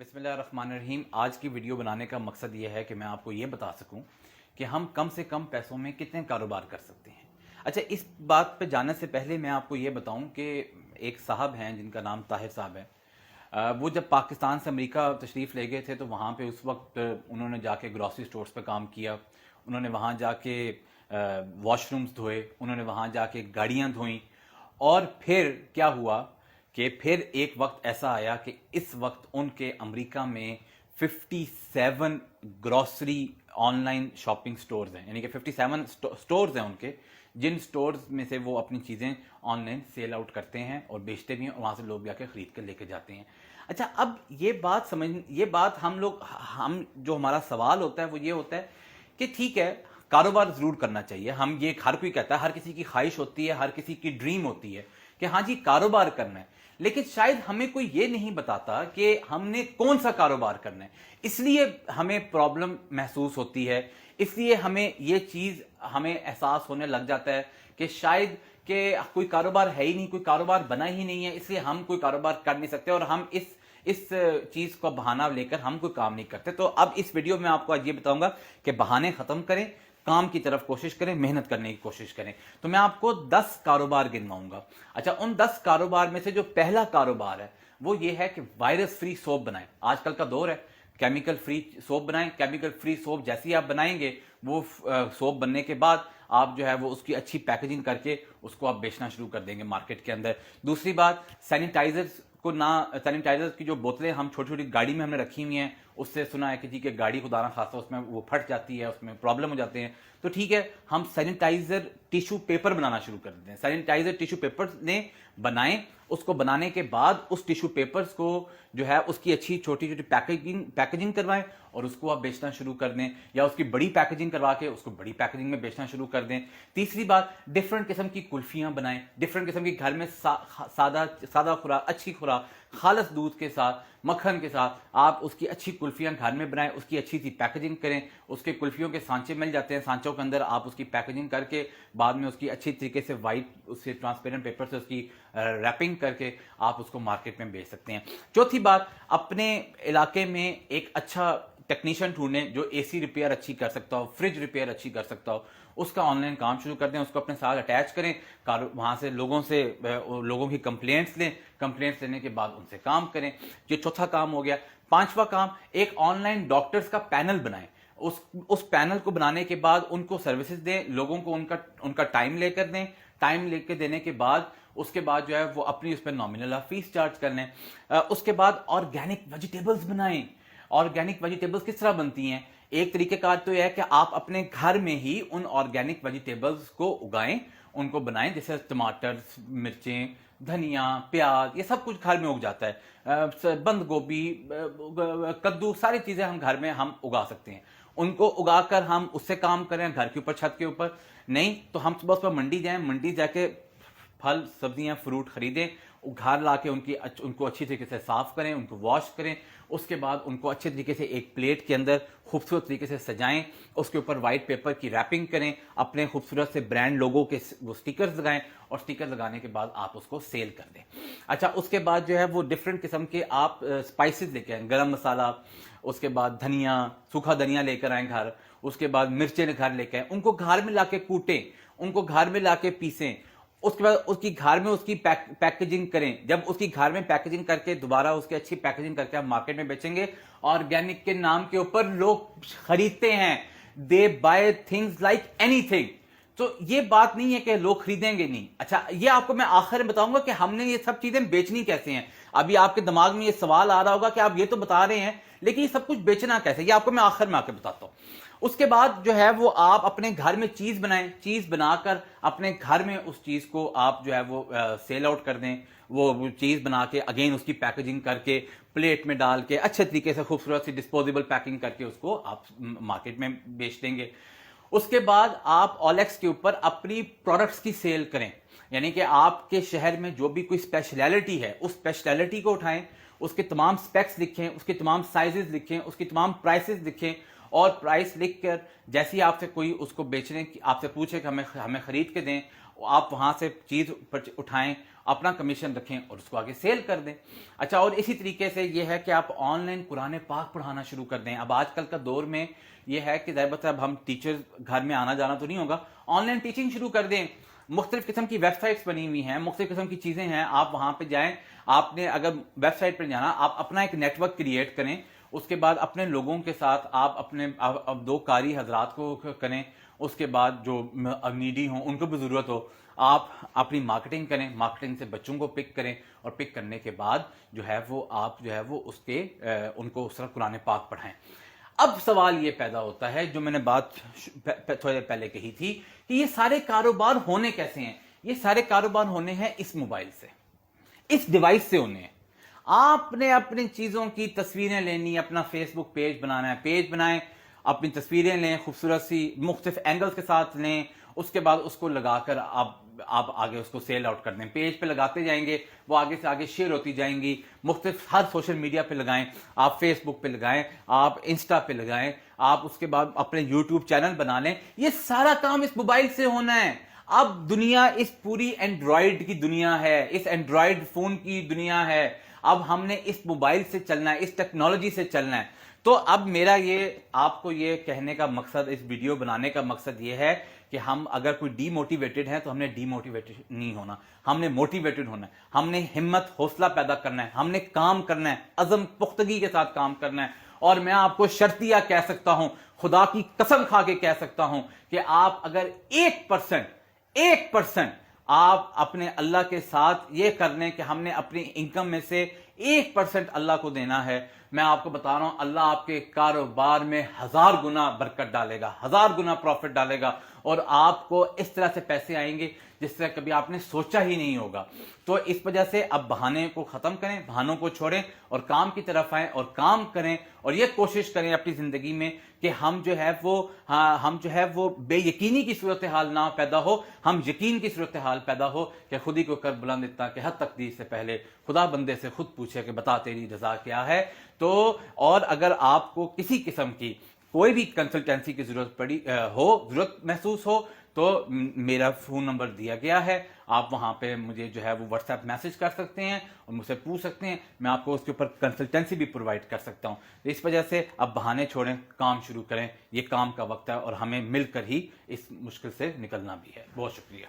بسم اللہ الرحمن الرحیم. آج کی ویڈیو بنانے کا مقصد یہ ہے کہ میں آپ کو یہ بتا سکوں کہ ہم کم سے کم پیسوں میں کتنے کاروبار کر سکتے ہیں. اچھا, اس بات پہ جانے سے پہلے میں آپ کو یہ بتاؤں کہ ایک صاحب ہیں جن کا نام طاہر صاحب ہے. وہ جب پاکستان سے امریکہ تشریف لے گئے تھے تو وہاں پہ اس وقت انہوں نے جا کے گروسری سٹورز پہ کام کیا. انہوں نے وہاں جا کے واش رومز دھوئے, انہوں نے وہاں جا کے گاڑیاں دھوئیں. اور پھر کیا ہوا کہ پھر ایک وقت ایسا آیا کہ اس وقت ان کے امریکہ میں 57 grocery on line shopping stores ہیں, یعنی کہ 57 سٹورز ہیں ان کے, جن سٹورز میں سے وہ اپنی چیزیں آن لائن سیل آؤٹ کرتے ہیں اور بیچتے بھی ہیں, اور وہاں سے لوگ جا کے خرید کر لے کے جاتے ہیں. اچھا, اب یہ بات ہم جو ہمارا سوال ہوتا ہے وہ یہ ہوتا ہے کہ ٹھیک ہے, کاروبار ضرور کرنا چاہیے. ہم یہ ہر کوئی کہتا ہے, ہر کسی کی خواہش ہوتی ہے, ہر کسی کی ڈریم ہوتی ہے کہ ہاں جی کاروبار کرنا ہے, لیکن شاید ہمیں کوئی یہ نہیں بتاتا کہ ہم نے کون سا کاروبار کرنا ہے. اس لیے ہمیں پرابلم محسوس ہوتی ہے, اس لیے ہمیں یہ چیز ہمیں احساس ہونے لگ جاتا ہے کہ شاید کہ کوئی کاروبار ہے ہی نہیں, کوئی کاروبار بنا ہی نہیں ہے, اس لیے ہم کوئی کاروبار کر نہیں سکتے, اور ہم اس چیز کو بہانہ لے کر ہم کوئی کام نہیں کرتے. تو اب اس ویڈیو میں آپ کو آج یہ بتاؤں گا کہ بہانے ختم کریں, کام کی طرف کوشش کریں, محنت کرنے کی کوشش کریں. تو میں آپ کو 10 کاروبار گنواؤں گا. اچھا, ان 10 کاروبار میں سے جو پہلا کاروبار ہے وہ یہ ہے کہ وائرس فری سوپ بنائیں. آج کل کا دور ہے, کیمیکل فری سوپ بنائیں. کیمیکل فری سوپ جیسی آپ بنائیں گے, وہ سوپ بننے کے بعد آپ جو ہے وہ اس کی اچھی پیکیجنگ کر کے اس کو آپ بیچنا شروع کر دیں گے مارکیٹ کے اندر. دوسری بات, سینیٹائزر کی جو بوتلیں ہم چھوٹی چھوٹی گاڑی میں ہم نے رکھی ہوئی ہیں, اس سے سنا ہے کہ جی کہ گاڑی خدا نہ خاصا اس میں وہ پھٹ جاتی ہے, اس میں پرابلم ہو جاتے ہیں. تو ٹھیک ہے, ہم سینیٹائزر ٹیشو پیپر بنانا شروع کر دیتے ہیں. سینیٹائزر ٹیشو پیپر بنائیں, اس کو بنانے کے بعد اس ٹیشو پیپرز کو جو ہے اس کی اچھی چھوٹی چھوٹی پیکیجنگ کروائیں اور اس کو آپ بیچنا شروع کر دیں, یا اس کی بڑی پیکیجنگ کروا کے اس کو بڑی پیکیجنگ میں بیچنا شروع کر دیں. تیسری بات, ڈفرنٹ قسم کی کلفیاں بنائیں, ڈفرنٹ قسم کی گھر میں سادہ خوراک, اچھی خوراک, خالص دودھ کے ساتھ, مکھن کے ساتھ آپ اس کی اچھی کلفیاں گھر میں بنائیں, اس کی اچھی سی پیکیجنگ کریں. اس کے کلفیوں کے سانچے مل جاتے ہیں, سانچوں کے اندر آپ اس کی پیکیجنگ کر کے بعد میں اس کی اچھی طریقے سے وائٹ اس سے ٹرانسپیرنٹ پیپر سے اس کی ریپنگ کر کے آپ اس کو مارکیٹ میں بیچ سکتے ہیں. چوتھی بات, اپنے علاقے میں ایک اچھا ٹیکنیشین ڈھونڈیں جو اے سی ریپیئر اچھی کر سکتا ہو, فریج ریپیئر اچھی کر سکتا ہو, اس کا آن لائن کام شروع کر دیں, اس کو اپنے ساتھ اٹیچ کریں, وہاں سے لوگوں کی کمپلینٹس لیں, کمپلینٹس لینے کے بعد ان سے کام کریں. یہ چوتھا کام ہو گیا. پانچواں کام, ایک آن لائن ڈاکٹرز کا پینل بنائیں. اس پینل کو بنانے کے بعد ان کو سروسز دیں, لوگوں کو ان کا ٹائم لے کر دیں. ٹائم لے کے دینے کے بعد اس کے بعد جو ہے وہ اپنی اس پہ نامنل فیس چارج کر لیں. اس کے بعد آرگینک ویجیٹیبلز بنائیں. آرگینک ویجیٹیبلز کس طرح بنتی ہیں؟ ایک طریقہ کار تو یہ ہے کہ آپ اپنے گھر میں ہی ان آرگینک ویجیٹیبلز کو اگائیں, ان کو بنائیں, جیسے ٹماٹر, مرچیں, دھنیا, پیاز, یہ سب کچھ گھر میں اگ جاتا ہے. بند گوبھی, کدو, ساری چیزیں ہم گھر میں ہم اگا سکتے ہیں. ان کو اگا کر ہم اس سے کام کریں گھر کے اوپر, چھت کے اوپر. نہیں تو ہم صبح صبح منڈی جائیں, منڈی جا کے پھل, سبزیاں, فروٹ خریدیں, گھر لا کے ان کو اچھی طریقے سے صاف کریں, ان کو واش کریں. اس کے بعد ان کو اچھے طریقے سے ایک پلیٹ کے اندر خوبصورت طریقے سے سجائیں, اس کے اوپر وائٹ پیپر کی ریپنگ کریں, اپنے خوبصورت سے برانڈ لوگوں کے وہ سٹیکرز لگائیں, اور سٹیکر لگانے کے بعد آپ اس کو سیل کر دیں. اچھا, اس کے بعد جو ہے وہ ڈفرینٹ قسم کے آپ اسپائسز لے کے آئیں, گرم مسالہ, اس کے بعد دھنیا, سوکھا دھنیا لے کر آئیں گھر, اس کے بعد مرچیں گھر لے کے آئیں, ان کو گھر میں لا کے کوٹیں, ان کو گھر میں لا کے پیسیں. اس کے بعد اس کی گھر میں اس کی پیکیجنگ کریں. جب اس کی گھر میں پیکیجنگ کر کے دوبارہ اس کی اچھی پیکیجنگ کر کے آپ مارکیٹ میں بیچیں گے, آرگینک کے نام کے اوپر لوگ خریدتے ہیں, دے بائی تھنگز لائک اینی تھنگ. تو یہ بات نہیں ہے کہ لوگ خریدیں گے نہیں. اچھا, یہ آپ کو میں آخر میں بتاؤں گا کہ ہم نے یہ سب چیزیں بیچنی کیسے ہیں. ابھی آپ کے دماغ میں یہ سوال آ رہا ہوگا کہ آپ یہ تو بتا رہے ہیں لیکن یہ سب کچھ بیچنا کیسے, یہ آپ کو میں آخر میں آ کے بتاتا ہوں. اس کے بعد جو ہے وہ آپ اپنے گھر میں چیز بنائیں, چیز بنا کر اپنے گھر میں اس چیز کو آپ جو ہے وہ سیل آؤٹ کر دیں. وہ چیز بنا کے اگین اس کی پیکیجنگ کر کے پلیٹ میں ڈال کے اچھے طریقے سے خوبصورت سی ڈسپوزیبل پیکنگ کر کے اس کو آپ مارکیٹ میں بیچ دیں گے. اس کے بعد آپ OLX کے اوپر اپنی پروڈکٹس کی سیل کریں, یعنی کہ آپ کے شہر میں جو بھی کوئی اسپیشلٹی ہے اس اسپیشلٹی کو اٹھائیں, اس کے تمام سپیکس لکھیں, اس کے تمام سائزز لکھیں, اس کی تمام پرائسز لکھیں, اور پرائس لکھ کر جیسی آپ سے کوئی اس کو بیچنے کی آپ سے پوچھے کہ ہمیں خرید کے دیں, آپ وہاں سے چیز اٹھائیں, اپنا کمیشن رکھیں اور اس کو آگے سیل کر دیں. اچھا, اور اسی طریقے سے یہ ہے کہ آپ آن لائن قرآن پاک پڑھانا شروع کر دیں. اب آج کل کا دور میں یہ ہے کہ ظاہر بات ہے اب ہم ٹیچر گھر میں آنا جانا تو نہیں ہوگا, آن لائن ٹیچنگ شروع کر دیں. مختلف قسم کی ویب سائٹس بنی ہوئی ہیں, مختلف قسم کی چیزیں ہیں, آپ وہاں پہ جائیں. آپ نے اگر ویب سائٹ پر جانا, آپ اپنا ایک نیٹ ورک کریٹ کریں, اس کے بعد اپنے لوگوں کے ساتھ آپ اپنے 2 قاری حضرات کو کریں, اس کے بعد جو نیڈی ہوں ان کو بھی ضرورت ہو, آپ اپنی مارکیٹنگ کریں, مارکیٹنگ سے بچوں کو پک کریں, اور پک کرنے کے بعد جو ہے وہ آپ جو ہے وہ اس کے ان کو اس طرح قرآن پاک پڑھائیں. اب سوال یہ پیدا ہوتا ہے جو میں نے بات تھوڑے دیر پہلے کہی تھی کہ یہ سارے کاروبار ہونے کیسے ہیں. یہ سارے کاروبار ہونے ہیں اس موبائل سے, اس ڈیوائس سے ہونے ہیں. آپ نے اپنی چیزوں کی تصویریں لینی, اپنا فیس بک پیج بنانا ہے, پیج بنائیں, اپنی تصویریں لیں, خوبصورت سی مختلف اینگلز کے ساتھ لیں, اس کے بعد اس کو لگا کر آپ آگے اس کو سیل آؤٹ کر دیں. پیج پہ لگاتے جائیں گے, وہ آگے سے آگے شیئر ہوتی جائیں گی, مختلف ہر سوشل میڈیا پہ لگائیں, آپ فیس بک پہ لگائیں, آپ انسٹا پہ لگائیں, آپ اس کے بعد اپنے یوٹیوب چینل بنا لیں. یہ سارا کام اس موبائل سے ہونا ہے. اب دنیا اس پوری اینڈرائڈ کی دنیا ہے, اس اینڈرائڈ فون کی دنیا ہے. اب ہم نے اس موبائل سے چلنا ہے, اس ٹیکنالوجی سے چلنا ہے. تو اب میرا یہ آپ کو یہ کہنے کا مقصد, اس ویڈیو بنانے کا مقصد یہ ہے کہ ہم اگر کوئی ڈی موٹیویٹڈ ہے تو ہم نے ڈی موٹیویٹڈ نہیں ہونا, ہم نے موٹیویٹڈ ہونا ہے. ہم نے ہمت حوصلہ پیدا کرنا ہے, ہم نے کام کرنا ہے, عزم پختگی کے ساتھ کام کرنا ہے. اور میں آپ کو شرطیہ کہہ سکتا ہوں, خدا کی قسم کھا کے کہہ سکتا ہوں کہ آپ اگر 1% آپ اپنے اللہ کے ساتھ یہ کر لیں کہ ہم نے اپنی انکم میں سے 1% اللہ کو دینا ہے, میں آپ کو بتا رہا ہوں اللہ آپ کے کاروبار میں 1000 گنا برکت ڈالے گا, 1000 گنا پروفٹ ڈالے گا, اور آپ کو اس طرح سے پیسے آئیں گے جس طرح کبھی آپ نے سوچا ہی نہیں ہوگا. تو اس وجہ سے اب بہانے کو ختم کریں, بہانوں کو چھوڑیں اور کام کی طرف آئیں اور کام کریں, اور یہ کوشش کریں اپنی زندگی میں کہ ہم جو ہے وہ بے یقینی کی صورتحال نہ پیدا ہو, ہم یقین کی صورتحال پیدا ہو کہ خود ہی کو کر بلند اتنا کہ حد تقدیر سے پہلے خدا بندے سے خود پوچھے کہ بتا تیری رضا کیا ہے. تو اور اگر آپ کو کسی قسم کی کوئی بھی کنسلٹنسی کی ضرورت محسوس ہو تو میرا فون نمبر دیا گیا ہے, آپ وہاں پہ مجھے جو ہے وہ واٹس ایپ میسج کر سکتے ہیں اور مجھ سے پوچھ سکتے ہیں, میں آپ کو اس کے اوپر کنسلٹنسی بھی پرووائڈ کر سکتا ہوں. اس وجہ سے اب بہانے چھوڑیں, کام شروع کریں, یہ کام کا وقت ہے اور ہمیں مل کر ہی اس مشکل سے نکلنا بھی ہے. بہت شکریہ.